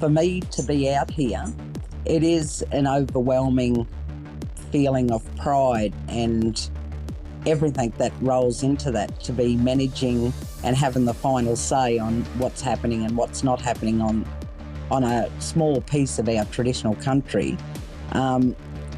for me to be out here, it is an overwhelming feeling of pride and everything that rolls into that, to be managing and having the final say on what's happening and what's not happening on a small piece of our traditional country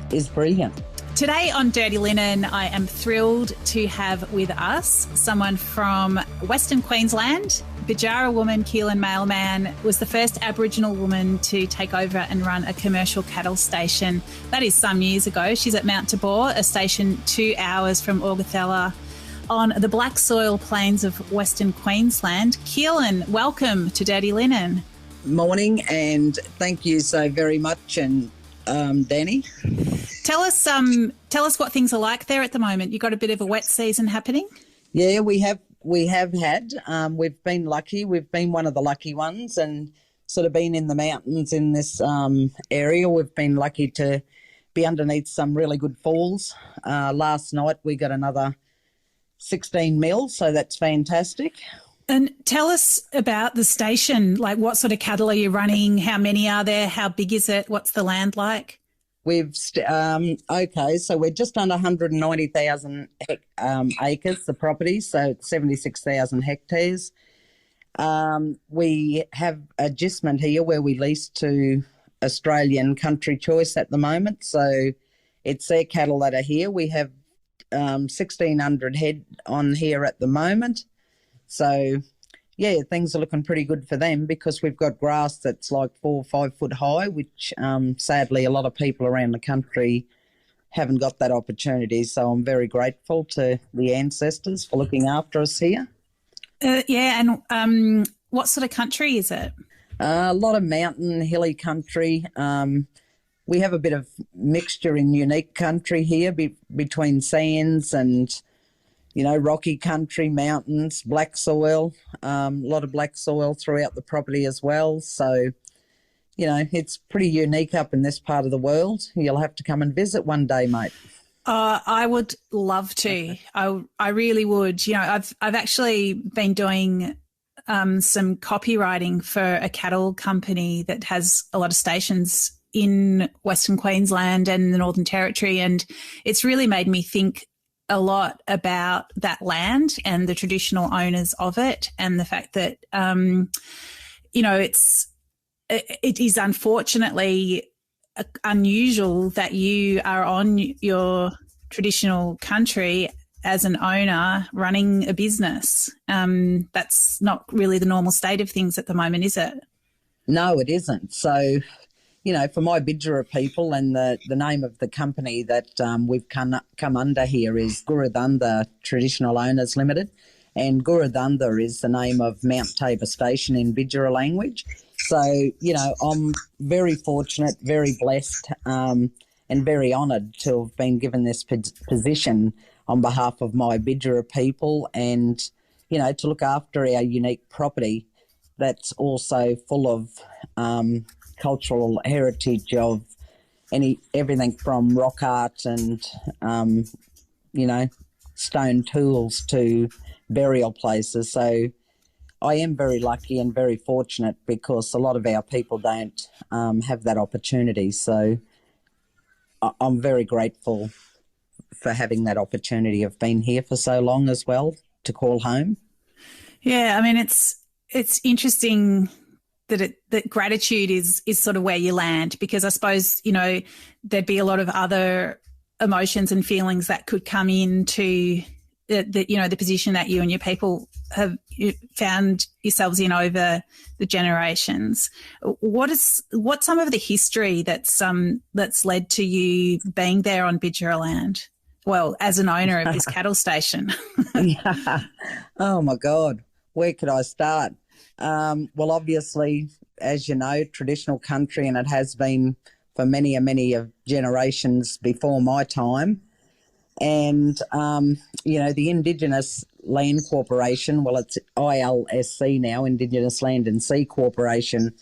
is brilliant. Today on Dirty Linen, I am thrilled to have with us someone from Western Queensland. Bidjara woman Keelen Mailman was the first Aboriginal woman to take over and run a commercial cattle station. That is some years ago. She's at Mt Tabor, a station 2 hours from Augathella on the black soil plains of Western Queensland. Keelen, welcome to Dirty Linen. Morning, and thank you so very much. And Dani, tell us what things are like there at the moment. You got a bit of a wet season happening? Yeah, we have had. We've been lucky. We've been one of the lucky ones, and sort of been in the mountains in this area. We've been lucky to be underneath some really good falls. Last night we got another 16 mil, so that's fantastic. And tell us about the station. Like, what sort of cattle are you running? How many are there? How big is it? What's the land like? We've so we're just under 190,000 acres, the property, so it's 76,000 hectares. We have a gistment here where we lease to Australian Country Choice at the moment, so it's their cattle that are here. We have 1,600 head on here at the moment. So, yeah, things are looking pretty good for them because we've got grass that's like 4 or 5 foot high, which sadly a lot of people around the country haven't got that opportunity. So I'm very grateful to the ancestors for looking after us here. And what sort of country is it? A lot of mountain, hilly country. We have a bit of mixture in unique country here between sands and rocky country, mountains, black soil, a lot of black soil throughout the property as well. So, it's pretty unique up in this part of the world. You'll have to come and visit one day, mate. I would love to. I really would. I've actually been doing some copywriting for a cattle company that has a lot of stations in Western Queensland and the Northern Territory, and it's really made me think a lot about that land and the traditional owners of it, and the fact that it is unfortunately unusual that you are on your traditional country as an owner running a business. That's not really the normal state of things at the moment, is it? No, it isn't. So for my Bidjara people, and the name of the company that we've come under here is Gurudanda Traditional Owners Limited, and Gurudanda is the name of Mt Tabor Station in Bidjara language. So, I'm very fortunate, very blessed, and very honoured to have been given this position on behalf of my Bidjara people, and, to look after our unique property that's also full of cultural heritage of everything from rock art and stone tools to burial places. So I am very lucky and very fortunate because a lot of our people don't have that opportunity. So I'm very grateful for having that opportunity of being here for so long as well, to call home. Yeah, I mean, it's interesting that gratitude is sort of where you land, because I suppose, there'd be a lot of other emotions and feelings that could come into the position that you and your people have found yourselves in over the generations. What's some of the history that's led to you being there on Bidjara land? Well, as an owner of this cattle station. Yeah. Oh my God, where could I start? Well, obviously, as you know, traditional country, and it has been for many of generations before my time. And, the Indigenous Land Corporation, well, it's ILSC now, Indigenous Land and Sea Corporation,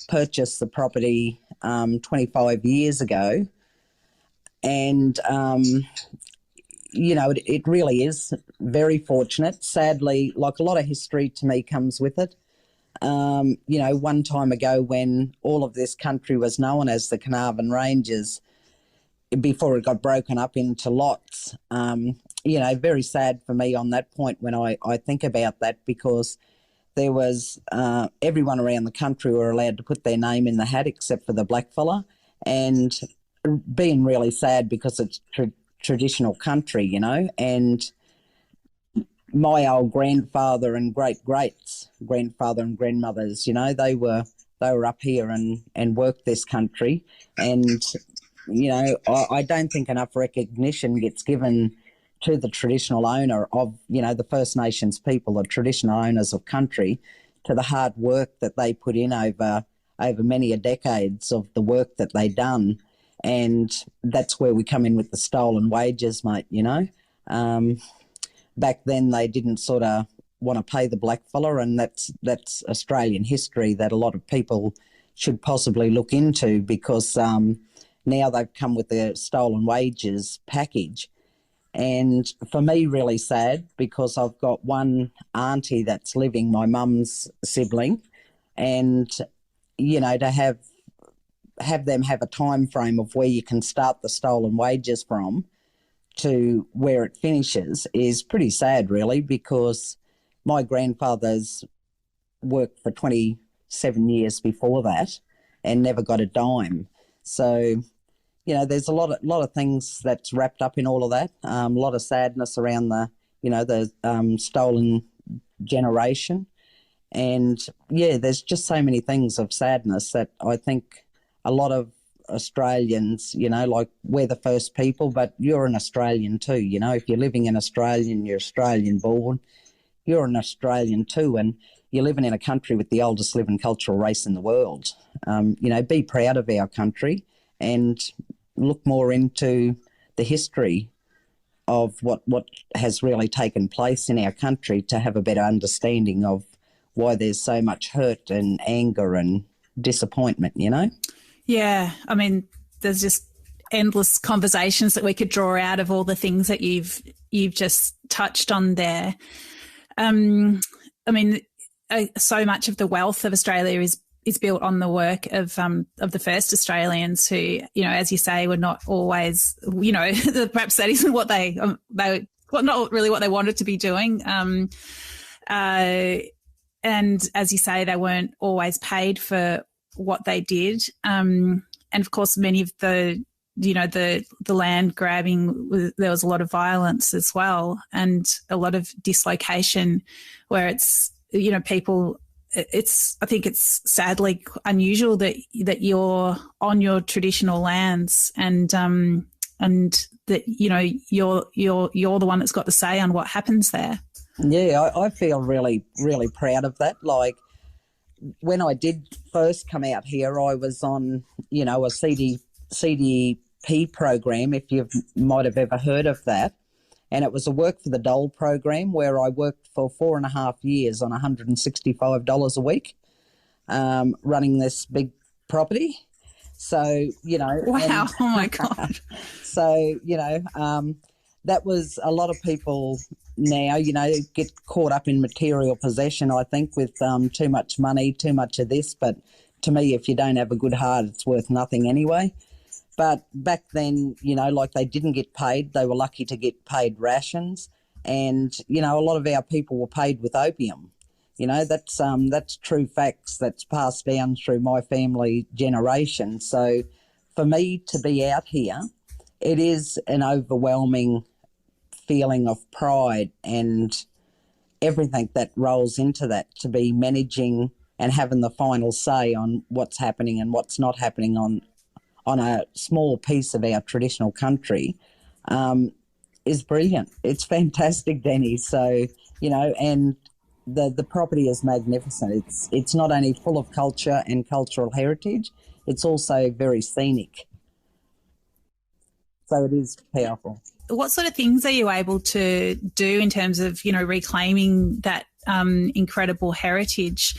purchased the property 25 years ago. And, it really is very fortunate. Sadly, like a lot of history to me comes with it. one time ago when all of this country was known as the Carnarvon Ranges, before it got broken up into lots. Very sad for me on that point when I think about that, because there was everyone around the country were allowed to put their name in the hat except for the blackfella, and being really sad because it's traditional country, and my old grandfather and great-greats grandfather and grandmothers, they were up here and worked this country. And, I don't think enough recognition gets given to the traditional owner of, the First Nations people, the traditional owners of country, to the hard work that they put in over many a decades of the work that they done. And that's where we come in with the stolen wages, mate, Back then they didn't sort of want to pay the blackfella, and that's Australian history that a lot of people should possibly look into, because now they've come with the stolen wages package. And for me, really sad, because I've got one auntie that's living, my mum's sibling, and, to have them have a time frame of where you can start the stolen wages from to where it finishes is pretty sad, really, because my grandfather's worked for 27 years before that and never got a dime. So, there's a lot of things that's wrapped up in all of that. A lot of sadness around the stolen generation. And, there's just so many things of sadness that I think a lot of Australians, like, we're the first people, but you're an Australian too. If you're living in Australia and you're Australian born, you're an Australian too, and you're living in a country with the oldest living cultural race in the world. Be proud of our country and look more into the history of what has really taken place in our country to have a better understanding of why there's so much hurt and anger and disappointment, Yeah, I mean, there's just endless conversations that we could draw out of all the things that you've just touched on there. So much of the wealth of Australia is built on the work of the first Australians who, as you say, were not always, perhaps that isn't what they not really what they wanted to be doing. And as you say, they weren't always paid for what they did. And of course, many of the land grabbing, there was a lot of violence as well, and a lot of dislocation where it's, people, I think it's sadly unusual that you're on your traditional lands and that, you're the one that's got the say on what happens there. Yeah, I feel really, really proud of that. Like, when I did first come out here, I was on, a CDP program, if you might have ever heard of that. And it was a Work for the Dole program where I worked for 4.5 years on $165 a week, running this big property. So, Wow, oh my God. So, that was a lot of people now, get caught up in material possession, I think, with too much money, too much of this. But to me, if you don't have a good heart, it's worth nothing anyway. But back then, like, they didn't get paid. They were lucky to get paid rations. And, a lot of our people were paid with opium. That's true facts that's passed down through my family generation. So for me to be out here, it is an overwhelming feeling of pride and everything that rolls into that, to be managing and having the final say on what's happening and what's not happening on a small piece of our traditional country, is brilliant. It's fantastic, Dani. So, and the property is magnificent. It's not only full of culture and cultural heritage, it's also very scenic. So it is powerful. What sort of things are you able to do in terms of, reclaiming that incredible heritage?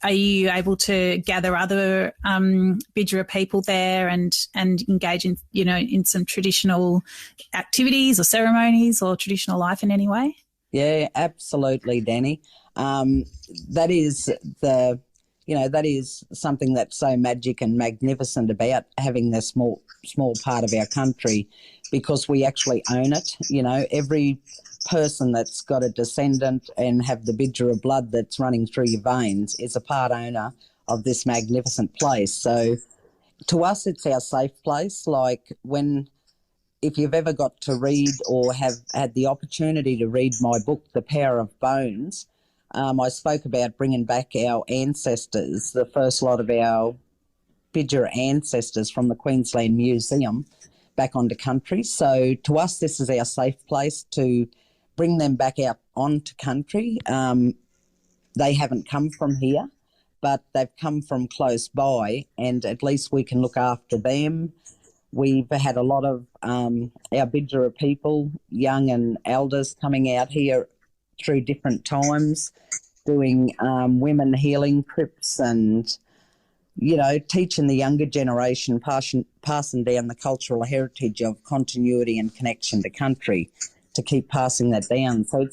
Are you able to gather other Bidjara people there and engage in, in some traditional activities or ceremonies or traditional life in any way? Yeah, absolutely, Dani. that is the, that is something that's so magic and magnificent about having this small part of our country, because we actually own it. Every person that's got a descendant and have the Bidjara blood that's running through your veins is a part owner of this magnificent place. So to us, it's our safe place. Like if you've ever got to read or have had the opportunity to read my book, The Power of Bones, I spoke about bringing back our ancestors, the first lot of our Bidjara ancestors from the Queensland Museum back onto country. So to us, this is our safe place to bring them back out onto country. They haven't come from here, but they've come from close by, and at least we can look after them. We've had a lot of our Bidjara people, young and elders, coming out here through different times, doing women healing trips and, teaching the younger generation, passing down the cultural heritage of continuity and connection to country, to keep passing that down. So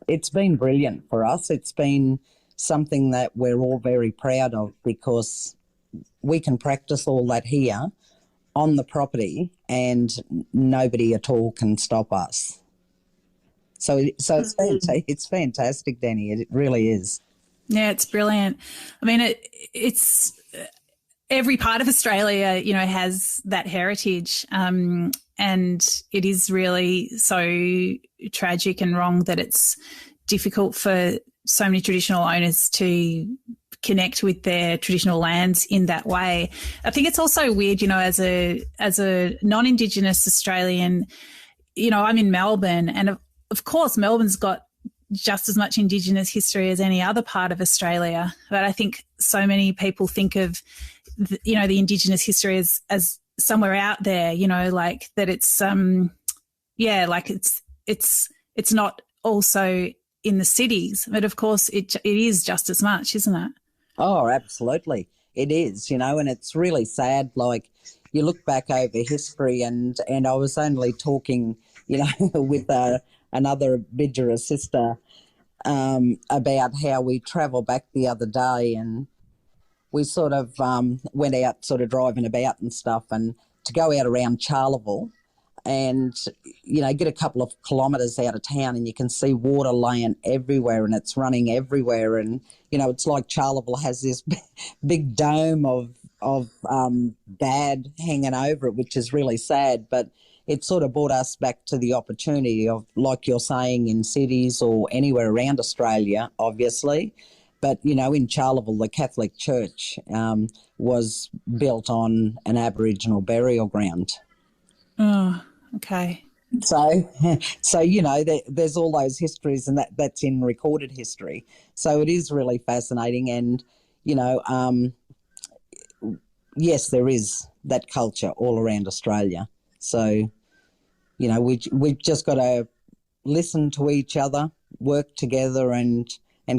it's been brilliant for us. It's been something that we're all very proud of, because we can practice all that here on the property and nobody at all can stop us. So it's fantastic, Dani. It really is. Yeah, it's brilliant. I mean, it's every part of Australia, has that heritage, and it is really so tragic and wrong that it's difficult for so many traditional owners to connect with their traditional lands in that way. I think it's also weird, as a non-Indigenous Australian, I'm in Melbourne, and of course Melbourne's got just as much Indigenous history as any other part of Australia. But I think so many people think of, the Indigenous history as somewhere out there, like that it's, like it's not also in the cities. But of course it is just as much, isn't it? Oh, absolutely. It is, and it's really sad. Like, you look back over history, and I was only talking, with another Bidjara sister about how we travelled back the other day, and we sort of went out sort of driving about and stuff, and to go out around Charleville and, get a couple of kilometres out of town, and you can see water laying everywhere and it's running everywhere. And, it's like Charleville has this big dome of bad hanging over it, which is really sad. But it sort of brought us back to the opportunity of, like you're saying, in cities or anywhere around Australia, obviously. But, in Charleville, the Catholic Church was built on an Aboriginal burial ground. Oh, okay. So there's all those histories, and that's in recorded history. So it is really fascinating. And, yes, there is that culture all around Australia. So, we've just got to listen to each other, work together, and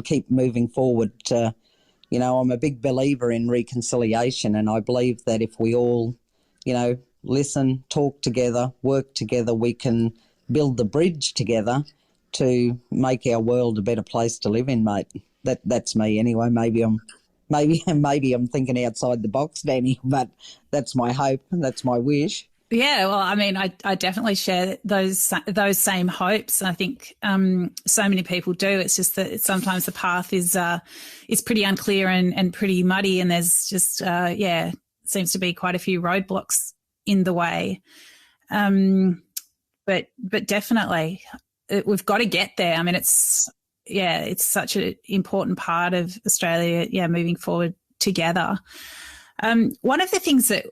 keep moving forward. I'm a big believer in reconciliation, and I believe that if we all, listen, talk together, work together, we can build the bridge together to make our world a better place to live in, mate. That's me anyway. Maybe I'm thinking outside the box, Dani, but that's my hope and that's my wish. Yeah, well, I mean, I definitely share those same hopes. And I think so many people do. It's just that sometimes the path is pretty unclear and pretty muddy, and there's just seems to be quite a few roadblocks in the way. But definitely we've got to get there. I mean, it's such an important part of Australia, moving forward together. One of the things that,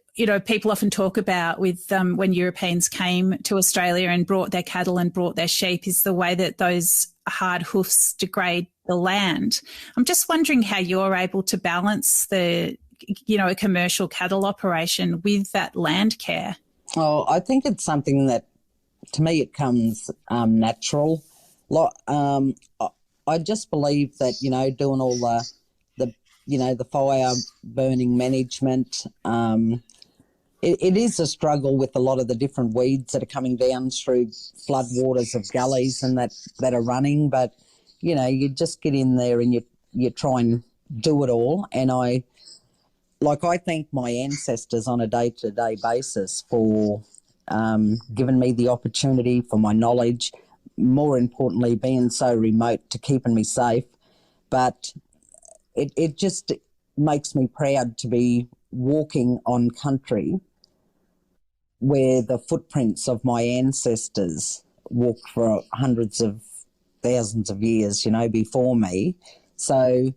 people often talk about with when Europeans came to Australia and brought their cattle and brought their sheep is the way that those hard hoofs degrade the land. I'm just wondering how you're able to balance a commercial cattle operation with that land care. Oh, I think it's something that, to me, it comes natural. I just believe that, doing all the fire burning management, it is a struggle with a lot of the different weeds that are coming down through floodwaters of gullies and that are running. But, you just get in there and you try and do it all. And I thank my ancestors on a day-to-day basis for giving me the opportunity, for my knowledge, more importantly, being so remote to keeping me safe. But it just makes me proud to be walking on country where the footprints of my ancestors walked for hundreds of thousands of years, before me. So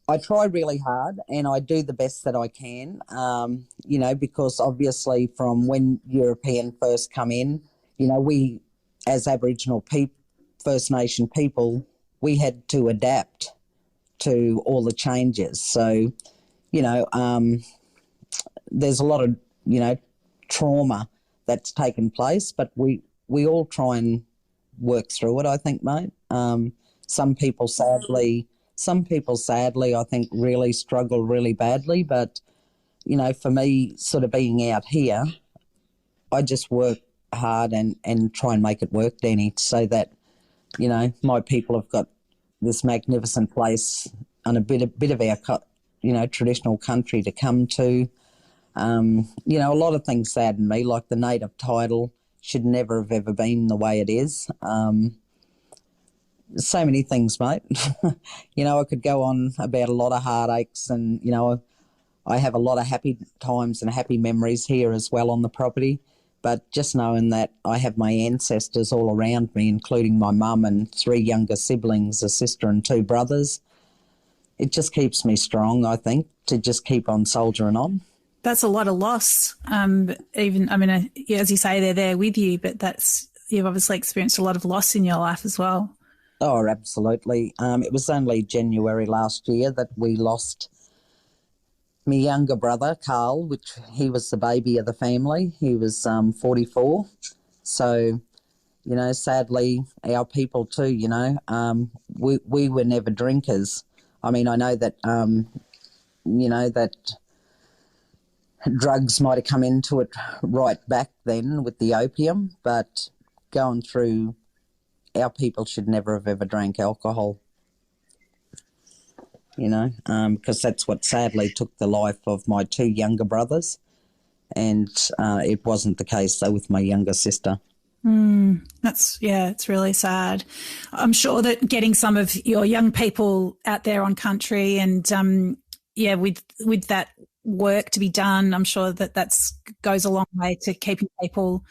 I try really hard and I do the best that I can, because obviously from when European first come in, we as Aboriginal First Nation people, we had to adapt to all the changes. So, there's a lot of, trauma that's taken place, but we all try and work through it, I think, mate. Some people sadly, I think, really struggle really badly. But, for me, sort of being out here, I just work hard and try and make it work, Dani, so that, my people have got this magnificent place and a bit of our, traditional country to come to. A lot of things sadden me, like the native title should never have ever been the way it is. So many things, mate. I could go on about a lot of heartaches and, I have a lot of happy times and happy memories here as well on the property. But just knowing that I have my ancestors all around me, including my mum and 3 younger siblings, a sister and 2 brothers, it just keeps me strong, I think, to just keep on soldiering on. That's a lot of loss. As you say, they're there with you, but you've obviously experienced a lot of loss in your life as well. Oh, absolutely. It was only January last year that we lost my younger brother, Carl, which he was the baby of the family. He was 44. So, sadly, our people too, we were never drinkers. I mean, I know that, that drugs might have come into it right back then with the opium, but going through, our people should never have ever drank alcohol, because that's what sadly took the life of my 2 younger brothers, and it wasn't the case though with my younger sister. It's really sad. I'm sure that getting some of your young people out there on country and with that work to be done, I'm sure that goes a long way to keeping people,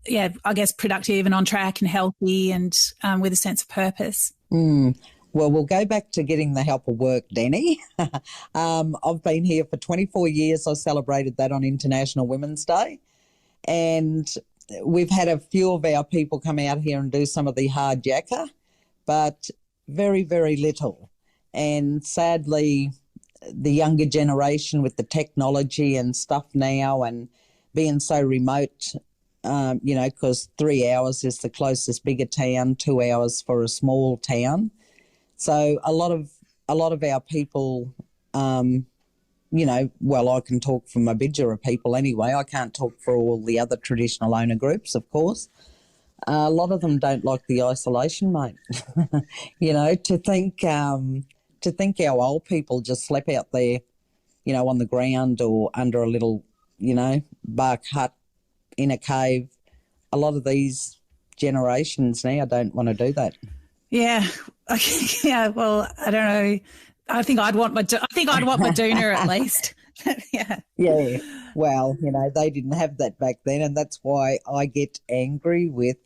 I guess, productive and on track and healthy and with a sense of purpose. Well, we'll go back to getting the help of work, Dani. I've been here for 24 years. I celebrated that on International Women's Day. And we've had a few of our people come out here and do some of the hard yakka, but very, very little. And sadly, the younger generation with the technology and stuff now and being so remote, because 3 hours is the closest bigger town, 2 hours for a small town. So a lot of our people, I can talk for my Bidjara people anyway. I can't talk for all the other traditional owner groups, of course. A lot of them don't like the isolation, mate. To think our old people just slept out there, on the ground or under a little, bark hut in a cave. A lot of these generations now don't want to do that. Yeah. Yeah. Well, I don't know. I think I'd want my doona at least. Yeah. Yeah. Well, they didn't have that back then, and that's why I get angry with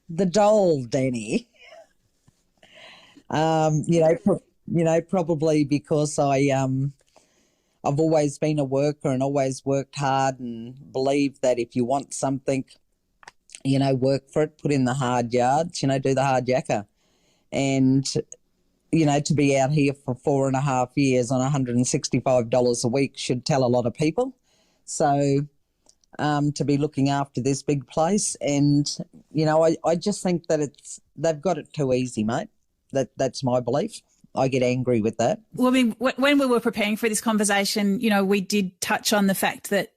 the dole, Dani. Probably because I've always been a worker and always worked hard and believe that if you want something, work for it, put in the hard yards, do the hard yakka. And, to be out here for 4.5 years on $165 a week should tell a lot of people. So to be looking after this big place and, I just think that they've got it too easy, mate. That's my belief. I get angry with that. Well, I mean, when we were preparing for this conversation, we did touch on the fact that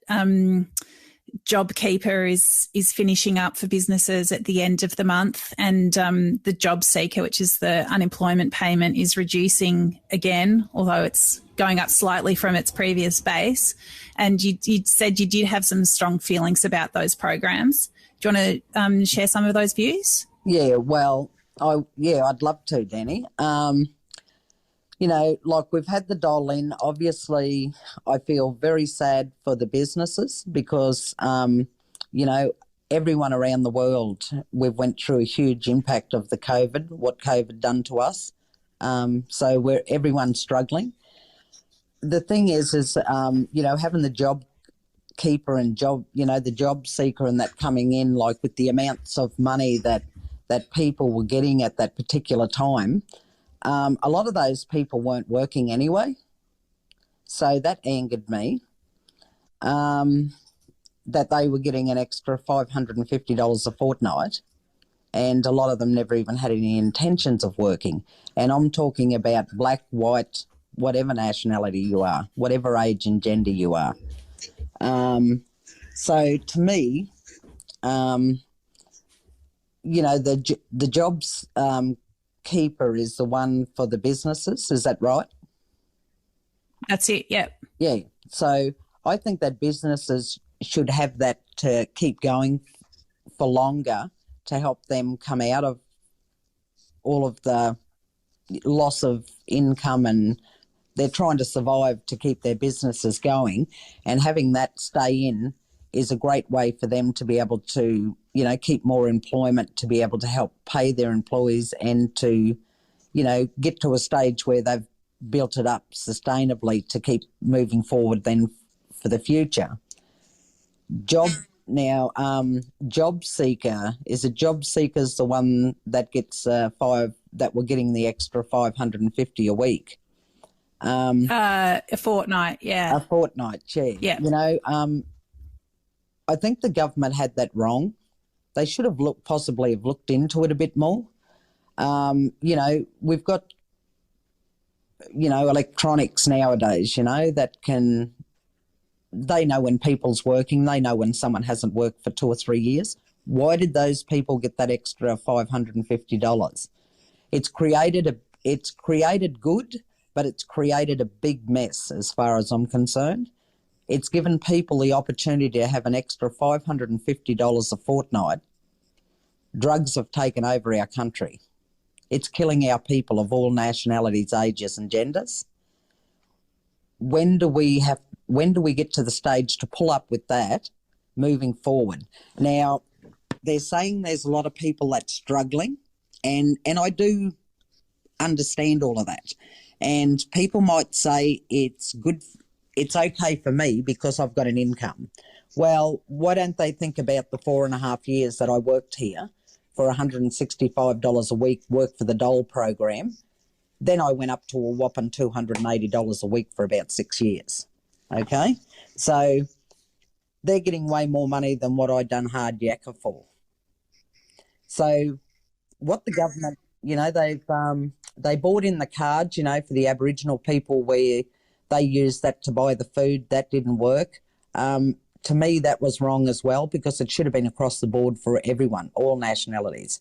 JobKeeper is finishing up for businesses at the end of the month, and the Job Seeker, which is the unemployment payment, is reducing again, although it's going up slightly from its previous base. And you said you did have some strong feelings about those programs. Do you want to share some of those views? Yeah, well, I'd love to, Dani. You know, like we've had the dole in. Obviously, I feel very sad for the businesses because, you know, everyone around the world, we've went through a huge impact of the COVID, what COVID done to us. So everyone's struggling. The thing is, you know, having the job keeper and the job seeker and that coming in, like with the amounts of money that people were getting at that particular time, a lot of those people weren't working anyway. So that angered me, that they were getting an extra $550 a fortnight, and a lot of them never even had any intentions of working. And I'm talking about black, white, whatever nationality you are, whatever age and gender you are. So to me, you know, the jobs keeper is the one for the businesses. Is that right? That's it. Yep. Yeah. So I think that businesses should have that to keep going for longer to help them come out of all of the loss of income, and they're trying to survive to keep their businesses going, and having that stay in is a great way for them to be able to, you know, keep more employment, to be able to help pay their employees, and to, you know, get to a stage where they've built it up sustainably to keep moving forward then for the future. Job seeker, is a job seeker's the one that gets that we're getting the extra $550 a week? A fortnight, yeah. A fortnight, yeah. Yeah. You know, I think the government had that wrong. They should have possibly looked into it a bit more. You know, we've got, you know, electronics nowadays, you know, they know when people's working, they know when someone hasn't worked for 2 or 3 years. Why did those people get that extra $550? It's created good, but it's created a big mess as far as I'm concerned. It's given people the opportunity to have an extra $550 a fortnight. Drugs have taken over our country. It's killing our people of all nationalities, ages and genders. When do we get to the stage to pull up with that moving forward? Now, they're saying there's a lot of people that's struggling, and I do understand all of that. And people might say it's okay for me because I've got an income. Well, why don't they think about the 4.5 years that I worked here for $165 a week, worked for the dole program? Then I went up to a whopping $280 a week for about 6 years. Okay? So they're getting way more money than what I done hard yakka for. So what the government, you know, they bought in the cards, you know, for the Aboriginal people where they used that to buy the food. That didn't work. To me, that was wrong as well, because it should have been across the board for everyone, all nationalities.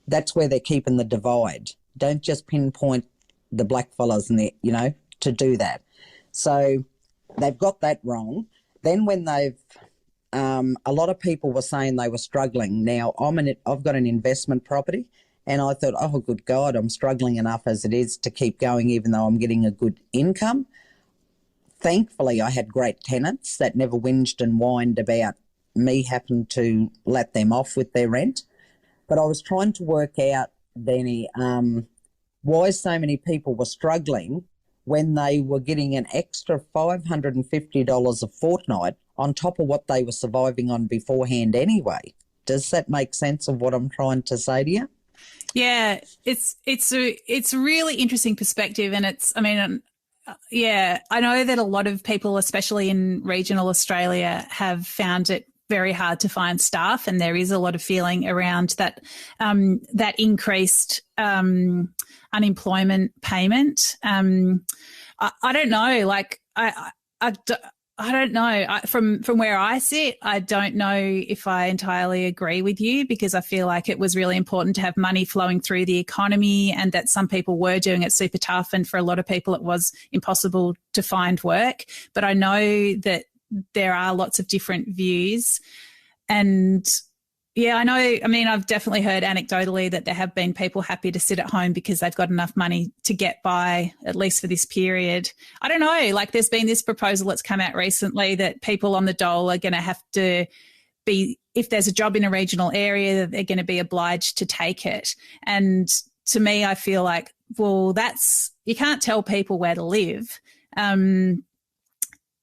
That's where they're keeping the divide. Don't just pinpoint the black fellas and you know, to do that. So they've got that wrong. Then when a lot of people were saying they were struggling. Now, I've got an investment property, and I thought, oh, good God, I'm struggling enough as it is to keep going, even though I'm getting a good income. Thankfully, I had great tenants that never whinged and whined about me having to let them off with their rent. But I was trying to work out, Dani, why so many people were struggling when they were getting an extra $550 a fortnight on top of what they were surviving on beforehand anyway. Does that make sense of what I'm trying to say to you? Yeah, it's a really interesting perspective, and yeah, I know that a lot of people, especially in regional Australia, have found it very hard to find staff, and there is a lot of feeling around that that increased unemployment payment. I don't know, like I don't know. From where I sit, I don't know if I entirely agree with you, because I feel like it was really important to have money flowing through the economy, and that some people were doing it super tough, and for a lot of people it was impossible to find work. But I know that there are lots of different views, and yeah, I know. I mean, I've definitely heard anecdotally that there have been people happy to sit at home because they've got enough money to get by, at least for this period. I don't know, like there's been this proposal that's come out recently that people on the dole are going to have to be, if there's a job in a regional area, they're going to be obliged to take it. And to me, I feel like, well, you can't tell people where to live.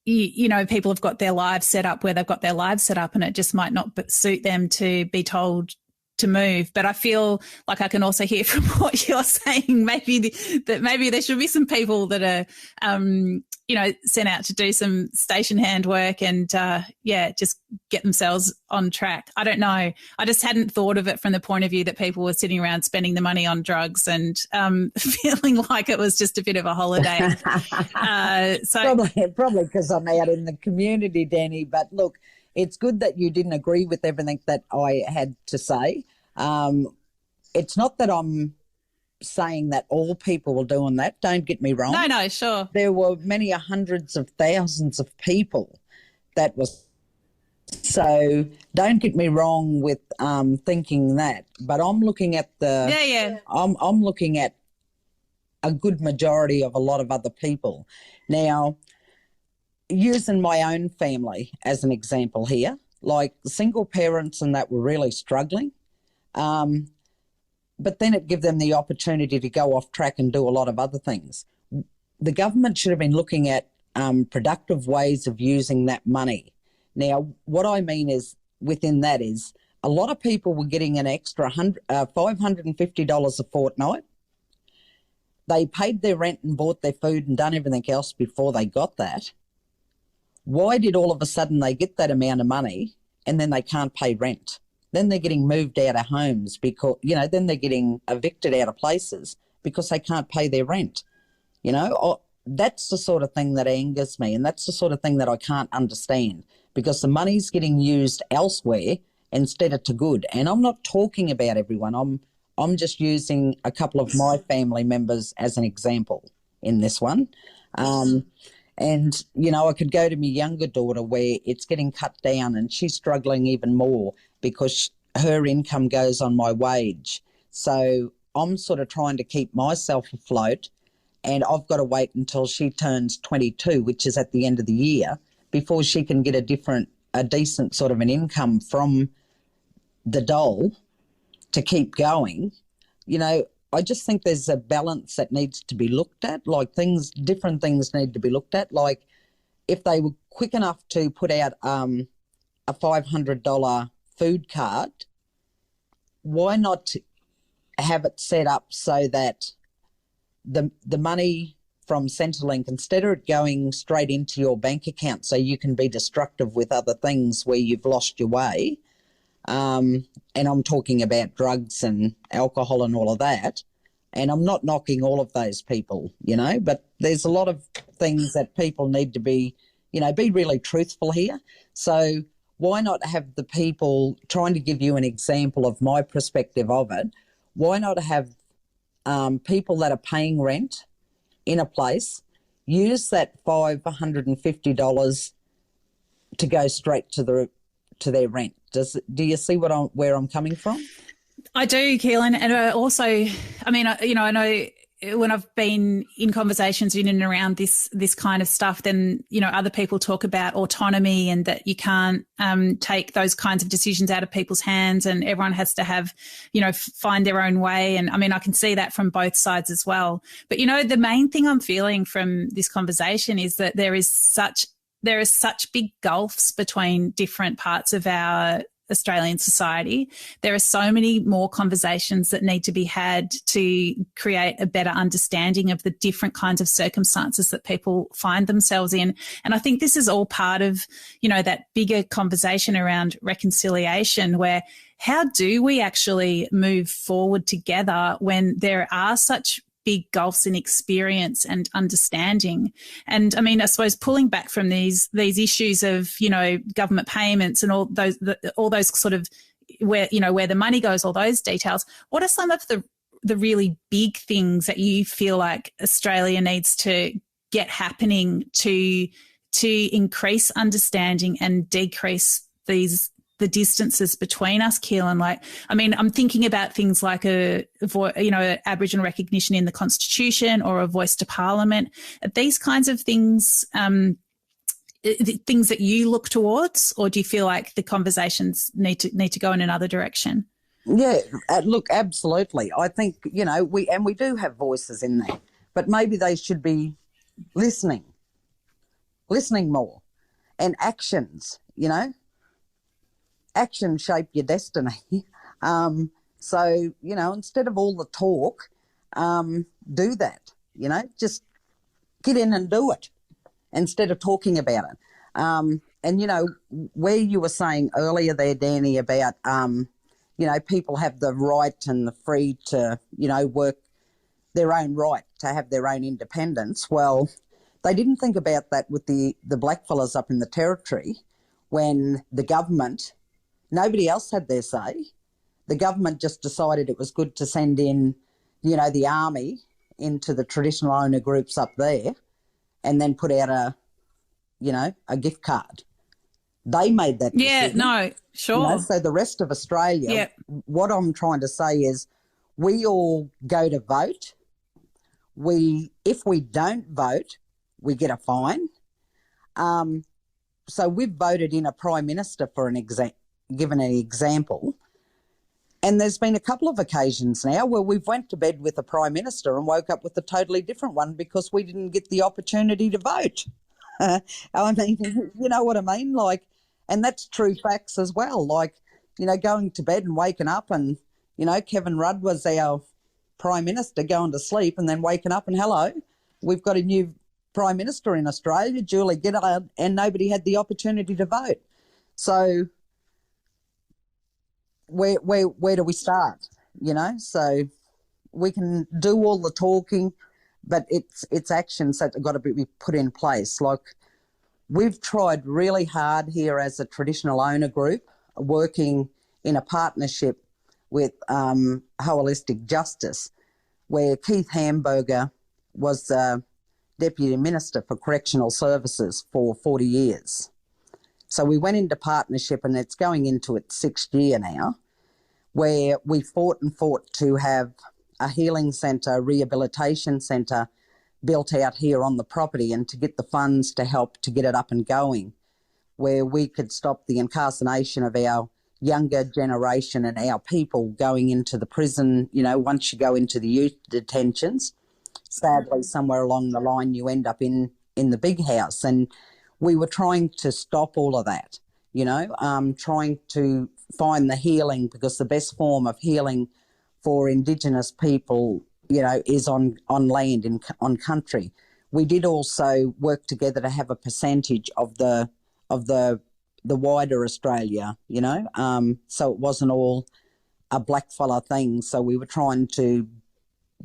You know, people have got their lives set up where they've got their lives set up, and it just might not suit them to be told to move. But I feel like I can also hear from what you're saying, maybe there should be some people that are, you know, sent out to do some station hand work and, just get themselves on track. I don't know. I just hadn't thought of it from the point of view that people were sitting around spending the money on drugs and feeling like it was just a bit of a holiday. Probably because I'm out in the community, Dani. But look, it's good that you didn't agree with everything that I had to say. It's not that I'm saying that all people were doing that. Don't get me wrong. No, sure. There were many hundreds of thousands of people that was. So don't get me wrong with thinking that. But I'm looking at I'm looking at a good majority of a lot of other people. Now, using my own family as an example here, like single parents and that were really struggling, but then it gave them the opportunity to go off track and do a lot of other things. The government should have been looking at productive ways of using that money. Now, what I mean is within that is a lot of people were getting an extra $550 a fortnight. They paid their rent and bought their food and done everything else before they got that. Why did all of a sudden they get that amount of money and then they can't pay rent? Then they're getting moved out of homes because, you know, then they're getting evicted out of places because they can't pay their rent. You know, that's the sort of thing that angers me, and that's the sort of thing that I can't understand, because the money's getting used elsewhere instead of to good. And I'm not talking about everyone. I'm just using a couple of my family members as an example in this one. And, you know, I could go to my younger daughter where it's getting cut down and she's struggling even more because her income goes on my wage. So I'm sort of trying to keep myself afloat, and I've got to wait until she turns 22, which is at the end of the year, before she can get a decent sort of an income from the dole to keep going. You know, I just think there's a balance that needs to be looked at, like different things need to be looked at. Like if they were quick enough to put out a $500 food card, why not have it set up so that the money from Centrelink, instead of it going straight into your bank account so you can be destructive with other things where you've lost your way, and I'm talking about drugs and alcohol and all of that, and I'm not knocking all of those people, you know, but there's a lot of things that people need to be, you know, be really truthful here. So why not have the people, trying to give you an example of my perspective of it, why not have people that are paying rent in a place use that $550 to go straight to their rent? Do you see where I'm coming from? I do, Keelen. And also, I mean, you know, I know when I've been in conversations in and around this kind of stuff, then, you know, other people talk about autonomy and that you can't take those kinds of decisions out of people's hands, and everyone has to have, you know, find their own way. And I mean, I can see that from both sides as well. But, you know, the main thing I'm feeling from this conversation is that there is such big gulfs between different parts of our Australian society. There are so many more conversations that need to be had to create a better understanding of the different kinds of circumstances that people find themselves in. And I think this is all part of, you know, that bigger conversation around reconciliation, where how do we actually move forward together when there are such big gulfs in experience and understanding. And I mean, I suppose pulling back from these issues of, you know, government payments and all those sort of where the money goes, all those details. What are some of the really big things that you feel like Australia needs to get happening to increase understanding and decrease the distances between us, Keelen? Like, I mean, I'm thinking about things like Aboriginal recognition in the Constitution or a voice to Parliament. Are these kinds of things things that you look towards, or do you feel like the conversations need to go in another direction? Yeah, look, absolutely. I think, you know, we do have voices in there, but maybe they should be listening more, and actions, you know. Actions shape your destiny. So, you know, instead of all the talk, do that, you know, just get in and do it instead of talking about it. And, you know, where you were saying earlier there, Dani, about, you know, people have the right and the free to, you know, work their own right to have their own independence. Well, they didn't think about that with the blackfellas up in the Territory when the government, nobody else had their say. The government just decided it was good to send in, you know, the army into the traditional owner groups up there and then put out a gift card. They made that decision. Yeah, no, sure. You know, so the rest of Australia, what I'm trying to say is we all go to vote. If we don't vote, we get a fine. So we've voted in a Prime Minister for given an example. And there's been a couple of occasions now where we've went to bed with a Prime Minister and woke up with a totally different one because we didn't get the opportunity to vote. I mean, you know what I mean? Like, and that's true facts as well. Like, you know, going to bed and waking up and, you know, Kevin Rudd was our Prime Minister going to sleep and then waking up and hello, we've got a new Prime Minister in Australia, Julie Gillard, and nobody had the opportunity to vote. So where do we start, you know? So we can do all the talking, but it's actions that have got to be put in place. Like, we've tried really hard here as a traditional owner group, working in a partnership with Holistic Justice, where Keith Hamburger was Deputy Minister for Correctional Services for 40 years. So we went into partnership, and it's going into its 6th year now, where we fought to have a healing centre, rehabilitation centre built out here on the property, and to get the funds to help to get it up and going, where we could stop the incarceration of our younger generation and our people going into the prison. You know, once you go into the youth detentions, sadly, somewhere along the line you end up in the big house. And we were trying to stop all of that, you know, trying to find the healing, because the best form of healing for Indigenous people, you know, is on land, on country. We did also work together to have a percentage of the wider Australia, you know, so it wasn't all a blackfella thing. So we were trying to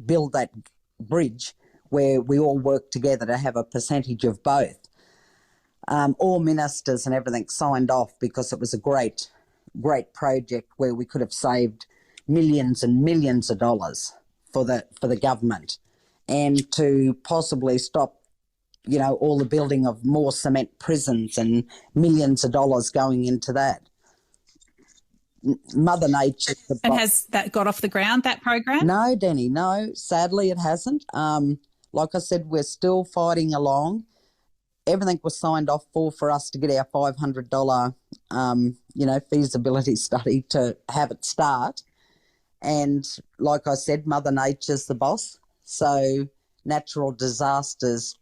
build that bridge where we all work together to have a percentage of both. All ministers and everything signed off, because it was a great project where we could have saved millions and millions of dollars for the government, and to possibly stop, you know, all the building of more cement prisons and millions of dollars going into that. Mother Nature. And has that got off the ground, that program? No, Dani, no. Sadly, it hasn't. Like I said, we're still fighting along. Everything was signed off for us to get our $500, you know, feasibility study to have it start. And like I said, Mother Nature's the boss. So natural disasters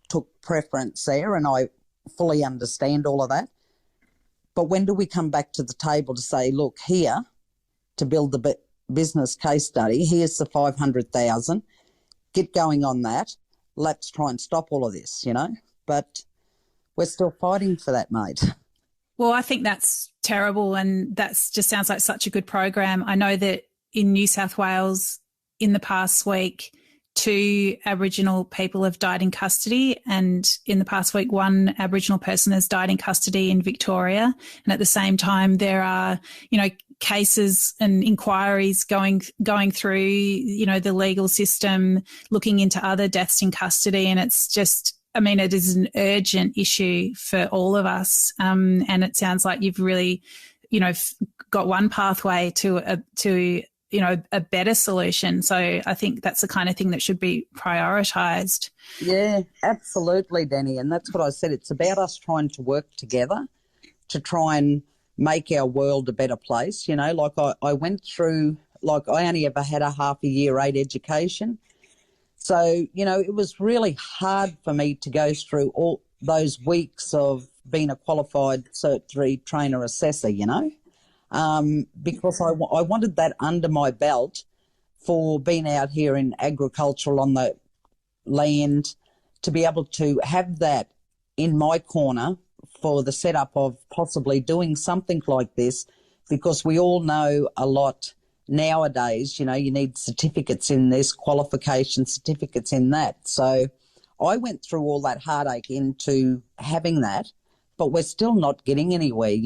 took preference there, and I fully understand all of that. But when do we come back to the table to say, look, here, to build the business case study, here's the $500,000, get going on that, let's try and stop all of this, you know? But we're still fighting for that, mate. Well, I think that's terrible, and that just sounds like such a good program. I know that in New South Wales in the past week, 2 Aboriginal people have died in custody, and in the past week 1 Aboriginal person has died in custody in Victoria. And at the same time there are, cases and inquiries going through, the legal system, looking into other deaths in custody. And it's just, it is an urgent issue for all of us. And it sounds like you've really, got one pathway to a better solution. So I think that's the kind of thing that should be prioritised. Yeah, absolutely, Dani. And that's what I said. It's about us trying to work together to try and make our world a better place. Like I went through, I only ever had a half a year 8 education. So, it was really hard for me to go through all those weeks of being a qualified Cert 3 trainer assessor, because I wanted that under my belt for being out here in agricultural on the land, to be able to have that in my corner for the setup of possibly doing something like this, because we all know a lot nowadays, you need certificates in this, qualification certificates in that. So I went through all that heartache into having that, but we're still not getting anywhere,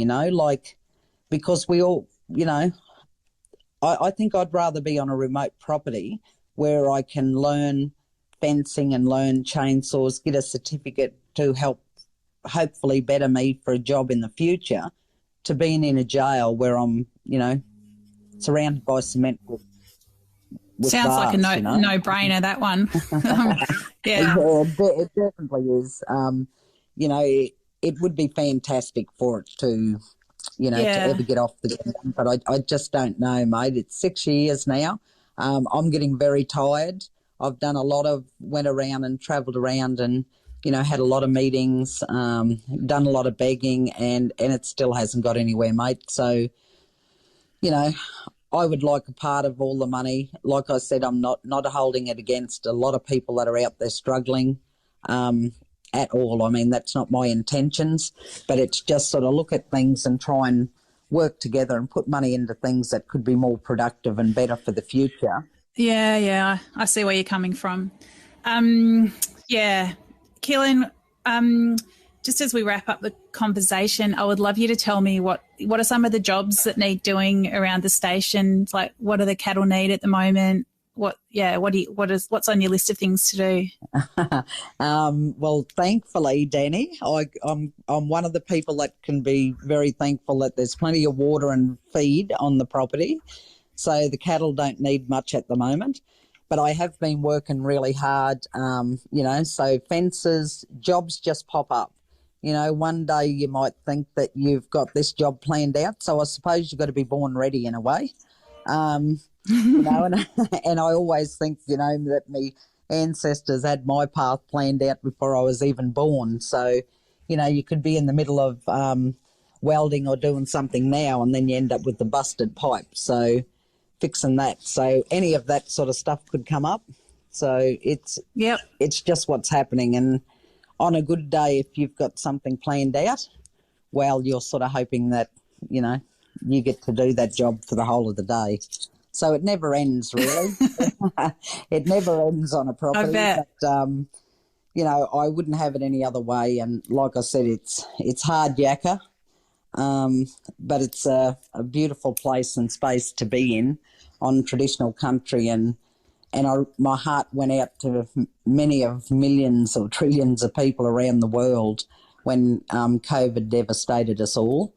because we all, I think I'd rather be on a remote property where I can learn fencing and learn chainsaws, get a certificate to help hopefully better me for a job in the future, to being in a jail where I'm, surrounded by cement with sounds bars, like a no-brainer, that one. Yeah. It definitely is. It would be fantastic for it to, to ever get off the ground, but I just don't know, mate. It's 6 years now. I'm getting very tired. I've done went around and travelled around and, had a lot of meetings, done a lot of begging, and it still hasn't got anywhere, mate. So, I would like a part of all the money. Like I said, I'm not holding it against a lot of people that are out there struggling at all. That's not my intentions, but it's just sort of look at things and try and work together and put money into things that could be more productive and better for the future. Yeah, I see where you're coming from. Keelen, just as we wrap up the conversation, I would love you to tell me what are some of the jobs that need doing around the station? Like, what do the cattle need at the moment? What's on your list of things to do? Well, thankfully, Dani, I'm one of the people that can be very thankful that there's plenty of water and feed on the property, so the cattle don't need much at the moment. But I have been working really hard, so fences, jobs just pop up. One day you might think that you've got this job planned out, so I suppose you've got to be born ready in a way. And I always think, that my ancestors had my path planned out before I was even born. So, you could be in the middle of welding or doing something now, and then you end up with the busted pipe. So fixing that. So any of that sort of stuff could come up. So it's just what's happening. And on a good day, if you've got something planned out, well, you're sort of hoping that, you get to do that job for the whole of the day. So it never ends, really. It never ends on a property. I bet. But, I wouldn't have it any other way. And like I said, it's hard yakka, but it's a beautiful place and space to be in on traditional country. And my heart went out to many of millions or trillions of people around the world when COVID devastated us all,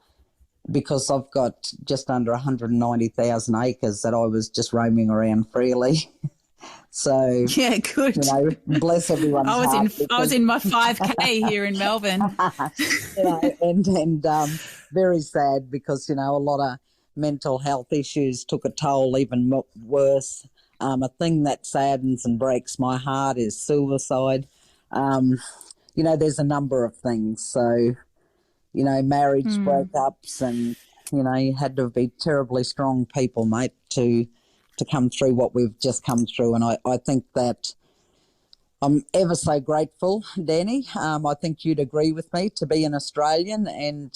because I've got just under 190,000 acres that I was just roaming around freely. So yeah, good. Bless everyone's heart. I was in my 5K here in Melbourne. And very sad because, a lot of mental health issues took a toll, even worse. A thing that saddens and breaks my heart is suicide. There's a number of things. So, marriage breakups and, you had to be terribly strong people, mate, to come through what we've just come through. And I think that I'm ever so grateful, Dani. I think you'd agree with me to be an Australian, and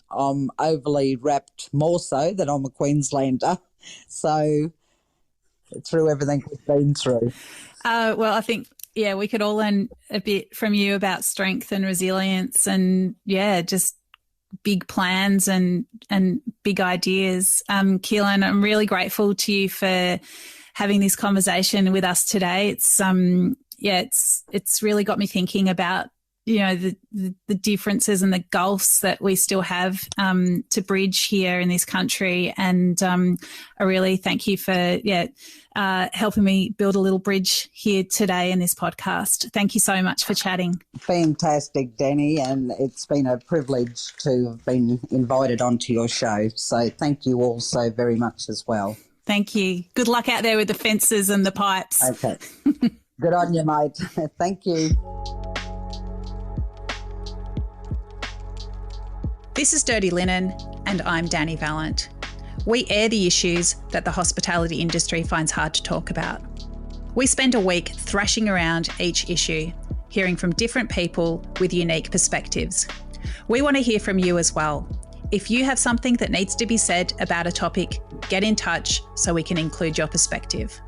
I'm overly wrapped more so that I'm a Queenslander. So through everything we've been through. Well, I think, we could all learn a bit from you about strength and resilience and, just big plans and big ideas. Keelan, I'm really grateful to you for having this conversation with us today. It's really got me thinking about, the differences and the gulfs that we still have to bridge here in this country. And I really thank you for helping me build a little bridge here today in this podcast. Thank you so much for chatting. Fantastic, Dani, and it's been a privilege to have been invited onto your show. So thank you all so very much as well. Thank you. Good luck out there with the fences and the pipes. Okay. Good on you, mate. Thank you. This is Dirty Linen, and I'm Dani Valent. We air the issues that the hospitality industry finds hard to talk about. We spend a week thrashing around each issue, hearing from different people with unique perspectives. We want to hear from you as well. If you have something that needs to be said about a topic, get in touch so we can include your perspective.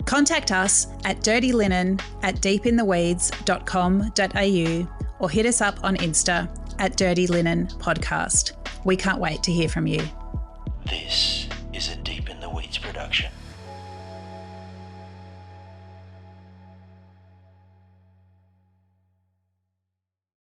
Contact us at dirtylinen@deepintheweeds.com.au or hit us up on Insta at Dirty Linen Podcast. We can't wait to hear from you. This is a Deep in the Weeds production.